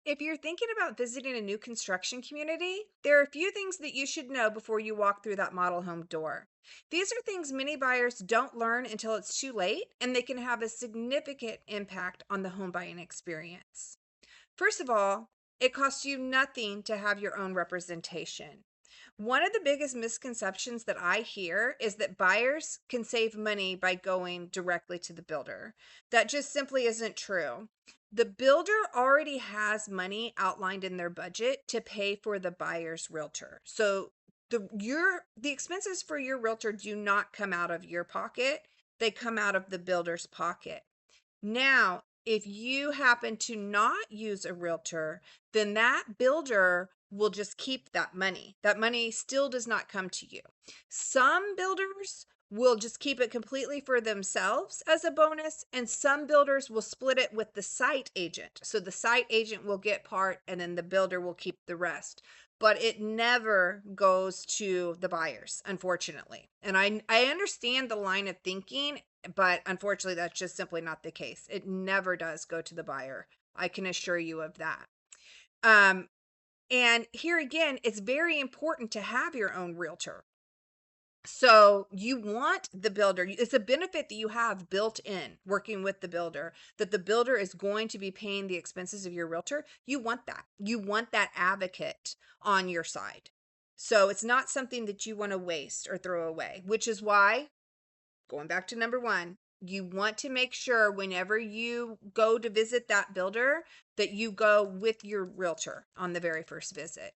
If you're thinking about visiting a new construction community, there are a few things that you should know before you walk through that model home door. These are things many buyers don't learn until it's too late, and they can have a significant impact on the home buying experience. First of all, it costs you nothing to have your own representation. One of the biggest misconceptions that I hear is that buyers can save money by going directly to the builder. That just simply isn't true. The builder already has money outlined in their budget to pay for the buyer's realtor. So the expenses for your realtor do not come out of your pocket. They come out of the builder's pocket. Now, if you happen to not use a realtor, then that builder will just keep that money. That money still does not come to you. Some builders will just keep it completely for themselves as a bonus, and some builders will split it with the site agent. So the site agent will get part, and then the builder will keep the rest. But it never goes to the buyers, unfortunately. And I understand the line of thinking, but unfortunately, that's just simply not the case. It never does go to the buyer. I can assure you of that. Um, and here again, it's very important to have your own realtor. So you want the builder, it's a benefit that you have built in working with the builder, that the builder is going to be paying the expenses of your realtor. You want that. You want that advocate on your side. So it's not something that you want to waste or throw away, which is why, going back to number one, you want to make sure whenever you go to visit that builder that you go with your realtor on the very first visit.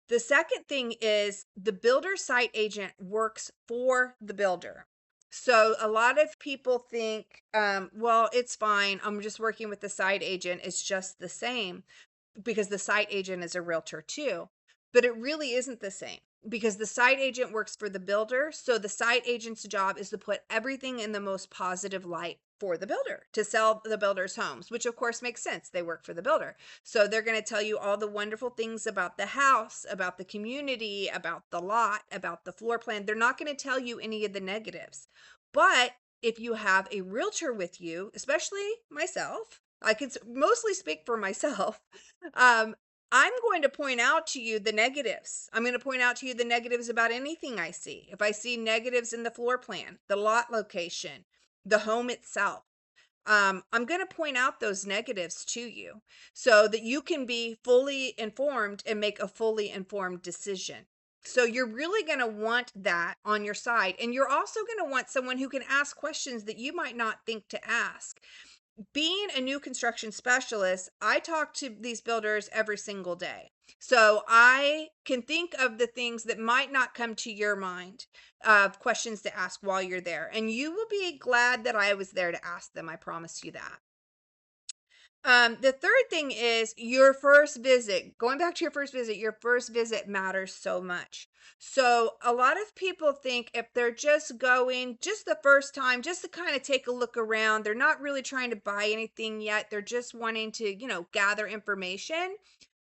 The second thing is the builder site agent works for the builder. So a lot of people think, well, it's fine. I'm just working with the site agent. It's just the same because the site agent is a realtor too. But it really isn't the same because the site agent works for the builder. So the site agent's job is to put everything in the most positive light for the builder to sell the builder's homes, which of course makes sense. They work for the builder. So they're going to tell you all the wonderful things about the house, about the community, about the lot, about the floor plan. They're not going to tell you any of the negatives. But if you have a realtor with you, especially myself, I could mostly speak for myself. I'm going to point out to you the negatives. I'm going to point out to you the negatives about anything I see. If I see negatives in the floor plan, the lot location, the home itself, I'm going to point out those negatives to you so that you can be fully informed and make a fully informed decision. So you're really going to want that on your side. And you're also going to want someone who can ask questions that you might not think to ask. Being a new construction specialist, I talk to these builders every single day. So I can think of the things that might not come to your mind of questions to ask while you're there. And you will be glad that I was there to ask them. I promise you that. The third thing is your first visit. Going back to your first visit matters so much. So a lot of people think if they're just going just the first time, just to kind of take a look around, they're not really trying to buy anything yet. They're just wanting to, gather information,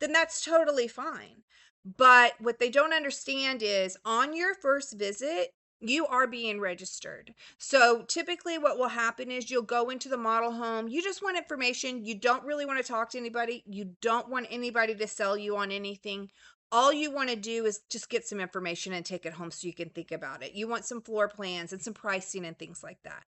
then that's totally fine. But what they don't understand is on your first visit, you are being registered. So typically what will happen is you'll go into the model home. You just want information. You don't really want to talk to anybody. You don't want anybody to sell you on anything. All you want to do is just get some information and take it home so you can think about it. You want some floor plans and some pricing and things like that.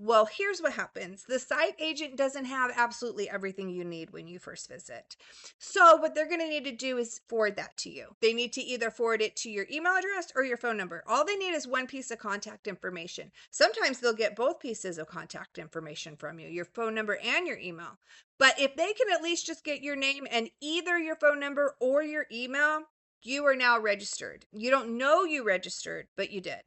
Well, here's what happens. The site agent doesn't have absolutely everything you need when you first visit. So what they're going to need to do is forward that to you. They need to either forward it to your email address or your phone number. All they need is one piece of contact information. Sometimes they'll get both pieces of contact information from you, your phone number and your email. But if they can at least just get your name and either your phone number or your email, you are now registered. You don't know you registered, but you did.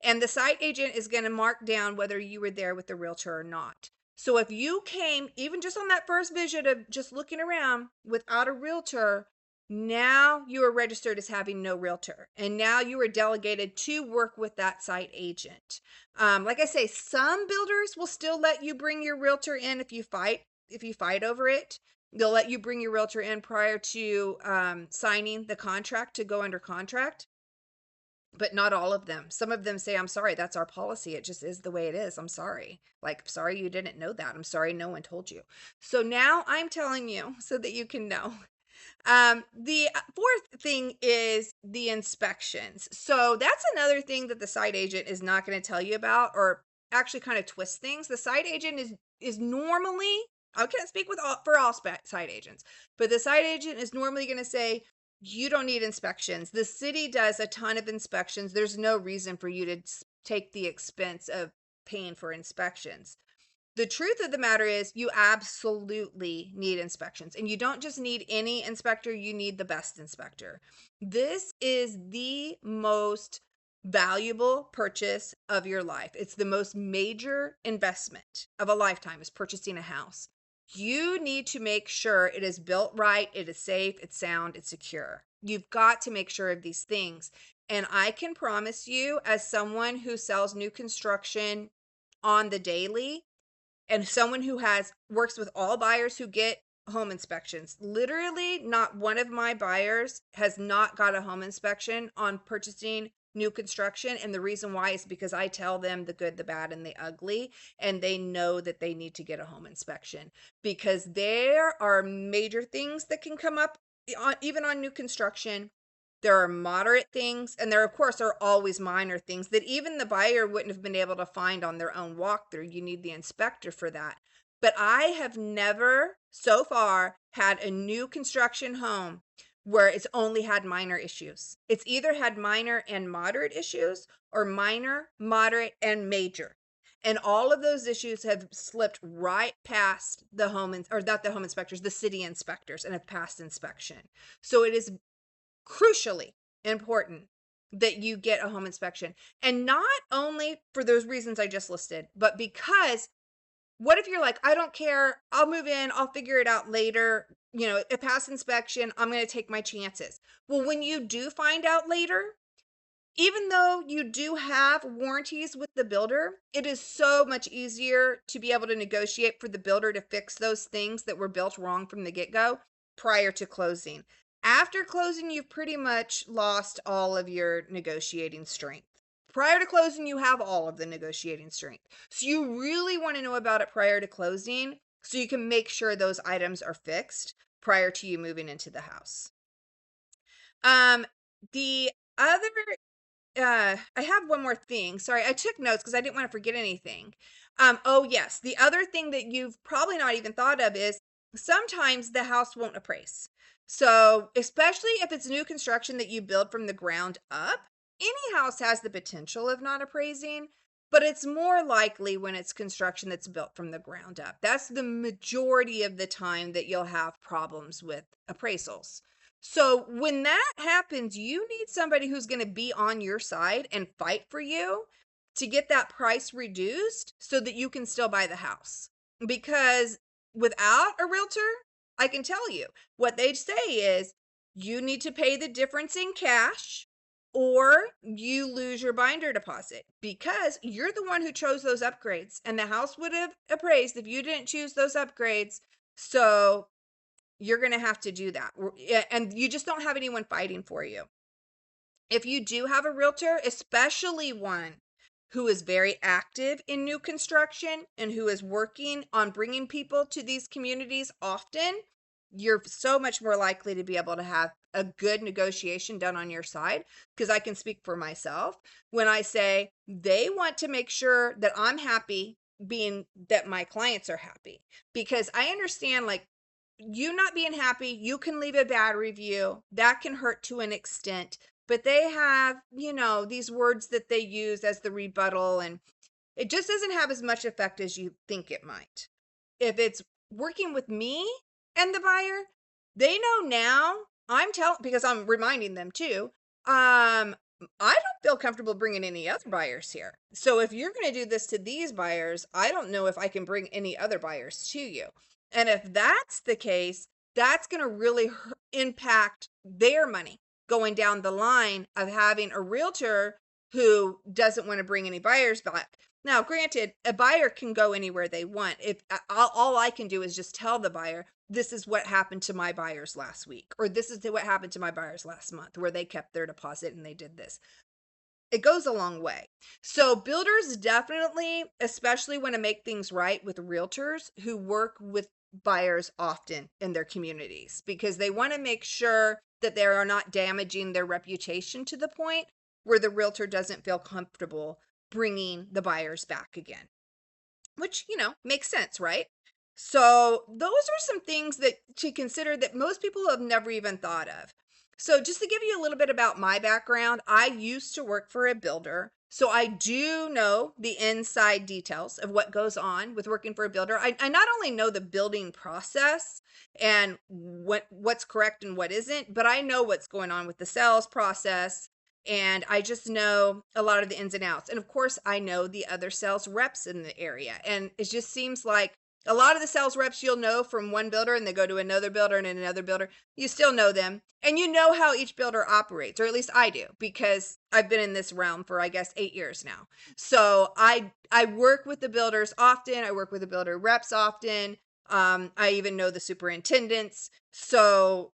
And the site agent is going to mark down whether you were there with the realtor or not. So if you came, even just on that first visit of just looking around without a realtor, now you are registered as having no realtor. And now you are delegated to work with that site agent. Like I say, some builders will still let you bring your realtor in if you fight over it. They'll let you bring your realtor in prior to signing the contract to go under contract. but not all of them. Some of them say, I'm sorry, that's our policy. It just is the way it is. I'm sorry. Like, sorry you didn't know that. I'm sorry no one told you. So now I'm telling you so that you can know. The fourth thing is the inspections. So that's another thing that the site agent is not going to tell you about, or actually kind of twist things. The site agent is normally, I can't speak for all site agents, but the site agent is normally going to say, you don't need inspections. The city does a ton of inspections. There's no reason for you to take the expense of paying for inspections. The truth of the matter is you absolutely need inspections, and you don't just need any inspector, you need the best inspector. This is the most valuable purchase of your life. It's the most major investment of a lifetime, is purchasing a house. You need to make sure it is built right, it is safe, it's sound, it's secure. You've got to make sure of these things. And I can promise you, as someone who sells new construction on the daily, and someone who works with all buyers who get home inspections, literally not one of my buyers has not got a home inspection on purchasing new construction. And the reason why is because I tell them the good, the bad, and the ugly, and they know that they need to get a home inspection, because there are major things that can come up even on new construction. There are moderate things, and there, of course, are always minor things that even the buyer wouldn't have been able to find on their own walkthrough. You need the inspector for that. But I have never so far had a new construction home where it's only had minor issues. It's either had minor and moderate issues, or minor, moderate, and major. And all of those issues have slipped right past the or not the home inspectors, the city inspectors, and have passed inspection. So it is crucially important that you get a home inspection. And not only for those reasons I just listed, but because what if you're like, I don't care, I'll move in, I'll figure it out later, a past inspection, I'm going to take my chances. Well, when you do find out later, even though you do have warranties with the builder, it is so much easier to be able to negotiate for the builder to fix those things that were built wrong from the get-go prior to closing. After closing, you've pretty much lost all of your negotiating strength. Prior to closing, you have all of the negotiating strength. So you really want to know about it prior to closing so you can make sure those items are fixed prior to you moving into the house. The other I have one more thing. Sorry, I took notes because I didn't want to forget anything. Oh yes, the other thing that you've probably not even thought of is sometimes the house won't appraise. So, especially if it's new construction that you build from the ground up, any house has the potential of not appraising, but it's more likely when it's construction that's built from the ground up. That's the majority of the time that you'll have problems with appraisals. So when that happens, you need somebody who's going to be on your side and fight for you to get that price reduced so that you can still buy the house. Because without a realtor, I can tell you what they'd say is you need to pay the difference in cash, or you lose your binder deposit, because you're the one who chose those upgrades, and the house would have appraised if you didn't choose those upgrades. So you're going to have to do that. And you just don't have anyone fighting for you. If you do have a realtor, especially one who is very active in new construction and who is working on bringing people to these communities often, you're so much more likely to be able to have a good negotiation done on your side. Because I can speak for myself when I say they want to make sure that I'm happy, being that my clients are happy. Because I understand, like, you not being happy, you can leave a bad review. That can hurt to an extent. But they have, these words that they use as the rebuttal, and it just doesn't have as much effect as you think it might. If it's working with me and the buyer, they know now, because I'm reminding them too, I don't feel comfortable bringing any other buyers here. So if you're going to do this to these buyers, I don't know if I can bring any other buyers to you. And if that's the case, that's going to really impact their money going down the line of having a realtor who doesn't want to bring any buyers back. Now, granted, a buyer can go anywhere they want. If all I can do is just tell the buyer, this is what happened to my buyers last week, or this is what happened to my buyers last month, where they kept their deposit and they did this. It goes a long way. So builders definitely, especially want to make things right with realtors who work with buyers often in their communities, because they want to make sure that they are not damaging their reputation to the point where the realtor doesn't feel comfortable bringing the buyers back again, which, makes sense, right? So, those are some things that to consider that most people have never even thought of. So, just to give you a little bit about my background, I used to work for a builder. So, I do know the inside details of what goes on with working for a builder. I not only know the building process and what's correct and what isn't, but I know what's going on with the sales process, and I just know a lot of the ins and outs. And of course, I know the other sales reps in the area. And it just seems like a lot of the sales reps you'll know from one builder and they go to another builder and another builder. You still know them. And you know how each builder operates, or at least I do, because I've been in this realm for, I guess, 8 years now. So I work with the builders often. I work with the builder reps often. I even know the superintendents. So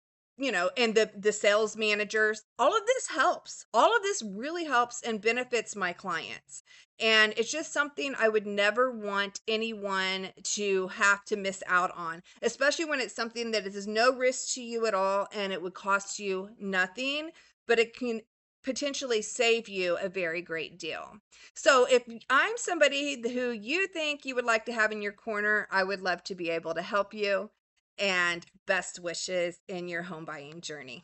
and the sales managers. All of this helps. All of this really helps and benefits my clients. And it's just something I would never want anyone to have to miss out on, especially when it's something that is no risk to you at all and it would cost you nothing, but it can potentially save you a very great deal. So if I'm somebody who you think you would like to have in your corner, I would love to be able to help you, and best wishes in your home buying journey.